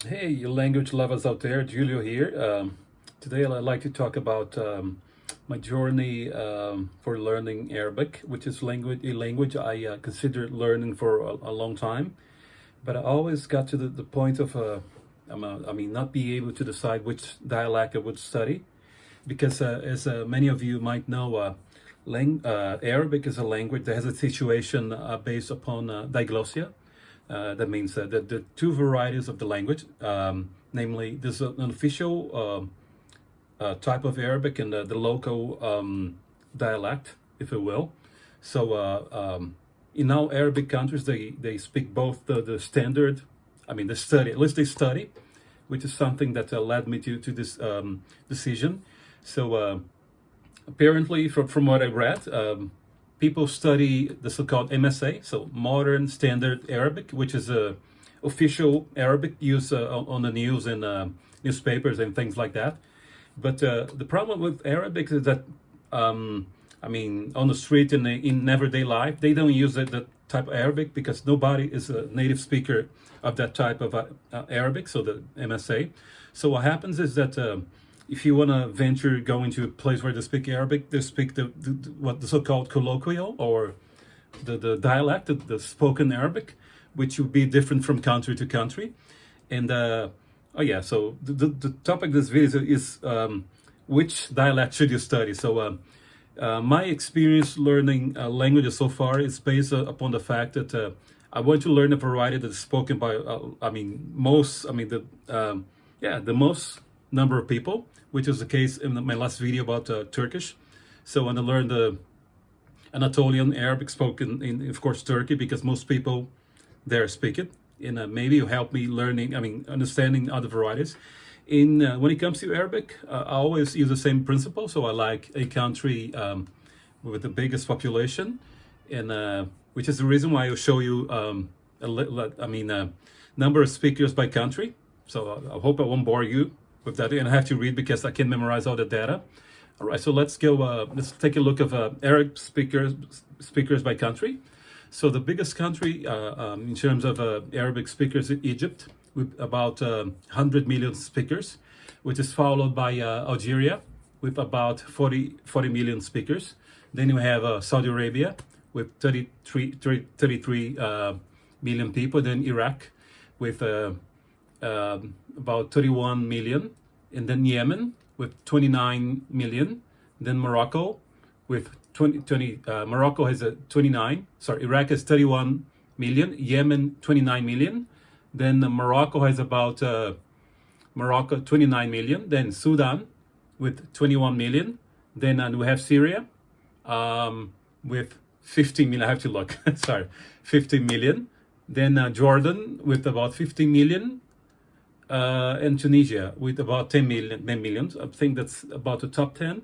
Hey, you language lovers out there, Julio here. Today I'd like to talk about my journey for learning Arabic, which is a language I considered learning for a long time. But I always got to the point of, not being able to decide which dialect I would study. Because as many of you might know, Arabic is a language that has a situation based upon diglossia. That means that the two varieties of the language, namely, there's an official type of Arabic and the local dialect, if you will. So in all Arabic countries, they speak both the standard, the study, at least they study, which is something that led me to this decision. So apparently, from what I read, people study the so-called MSA, so Modern Standard Arabic, which is a official Arabic used on the news and newspapers and things like that. But the problem with Arabic is that, on the street and in everyday life, they don't use that type of Arabic because nobody is a native speaker of that type of Arabic, so the MSA. So what happens is that if you want to venture go into a place where they speak Arabic, they speak what the so-called colloquial or the dialect, the spoken Arabic, which would be different from country to country. And so the topic of this video is which dialect should you study? So my experience learning languages so far is based upon the fact that I want to learn a variety that is spoken by the most number of people, which is the case in my last video about Turkish. So I want to learn the Anatolian Arabic spoken in, of course, Turkey, because most people there speak it. And maybe you help me understanding other varieties. When it comes to Arabic, I always use the same principle. So I like a country with the biggest population, and which is the reason why I'll show you number of speakers by country. So I hope I won't bore you with that, and I have to read because I can't memorize all the data. All right, so let's go. Let's take a look of Arabic speakers by country. So the biggest country in terms of Arabic speakers is Egypt, with about 100 million speakers, which is followed by Algeria with about 40 million speakers. Then you have Saudi Arabia with 33 million people. Then Iraq with about 31 million, and then Yemen with 29 million, then Morocco with Morocco has Iraq has 31 million, Yemen 29 million, then Morocco has about 29 million, then Sudan with 21 million, then we have Syria with 15 million, I have to look, 15 million, then Jordan with about 15 million, and Tunisia with about 10 million. I think that's about the top 10.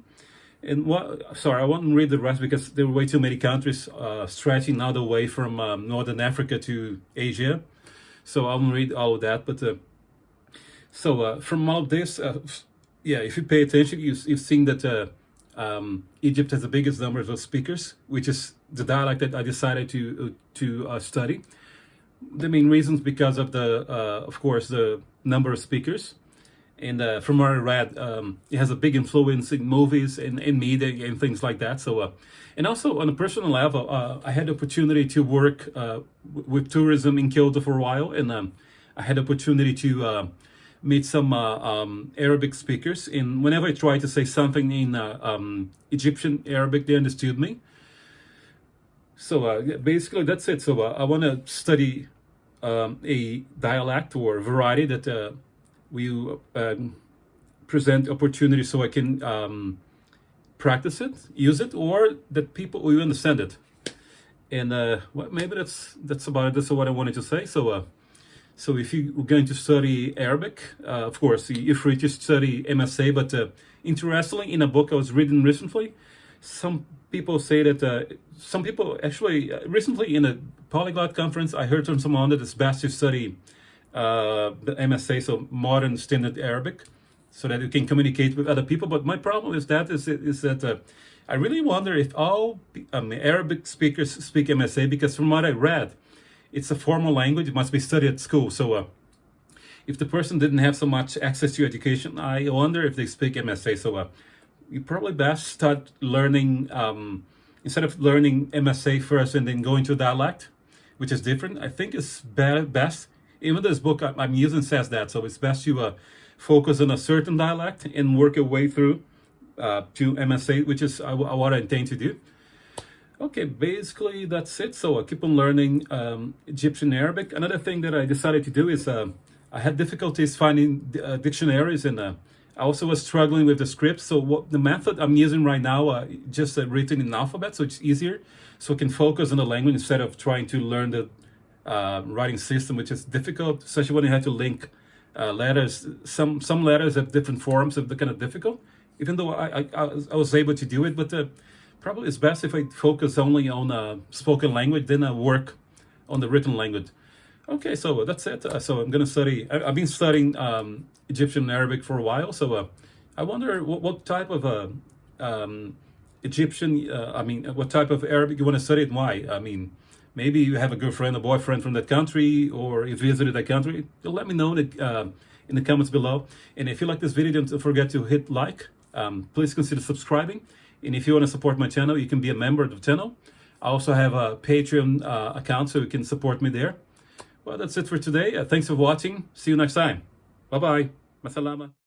And I won't read the rest because there are way too many countries stretching all the way from Northern Africa to Asia. So I won't read all of that. But from all of this, if you pay attention, you've seen that Egypt has the biggest numbers of speakers, which is the dialect that I decided to study. The main reasons because of of course, the number of speakers, and from what I read, it has a big influence in movies and in media and things like that. So, and also on a personal level, I had the opportunity to work with tourism in Kyoto for a while, and I had the opportunity to meet some Arabic speakers. And whenever I tried to say something in Egyptian Arabic, they understood me. So basically, that's it. So I want to study a dialect or variety that will present opportunities so I can practice it, use it, or that people will understand it. And maybe that's about it. That's what I wanted to say. So if you're going to study Arabic, of course, you're free to study MSA. But interestingly, in a book I was reading recently, some people say that some people actually recently in a polyglot conference, I heard from someone that it's best to study the MSA, so Modern Standard Arabic, so that you can communicate with other people. But my problem is that I really wonder if all Arabic speakers speak MSA, because from what I read, it's a formal language. It must be studied at school. So if the person didn't have so much access to education, I wonder if they speak MSA. So you probably best start learning, instead of learning MSA first and then going to dialect, which is different. I think it's best, even this book I'm using says that, so it's best you focus on a certain dialect and work your way through to MSA, which is what I intend to do. Okay, basically that's it. So I keep on learning Egyptian Arabic. Another thing that I decided to do is I had difficulties finding dictionaries, and I also was struggling with the scripts. So what the method I'm using right now, just written in alphabet, so it's easier. So I can focus on the language instead of trying to learn the writing system, which is difficult, especially when you have to link letters. Some letters have different forms, so they're kind of difficult. Even though I was able to do it, but probably it's best if I focus only on spoken language, then I work on the written language. Okay, so that's it. So I'm gonna study. I've been studying Egyptian Arabic for a while. So I wonder what type of Egyptian, what type of Arabic you want to study and why. I mean, maybe you have a girlfriend, a boyfriend from that country, or you visited that country. Let me know in the comments below. And if you like this video, don't forget to hit like. Please consider subscribing. And if you want to support my channel, you can be a member of the channel. I also have a Patreon account, so you can support me there. Well, that's it for today. Thanks for watching. See you next time. Bye-bye. Masalama.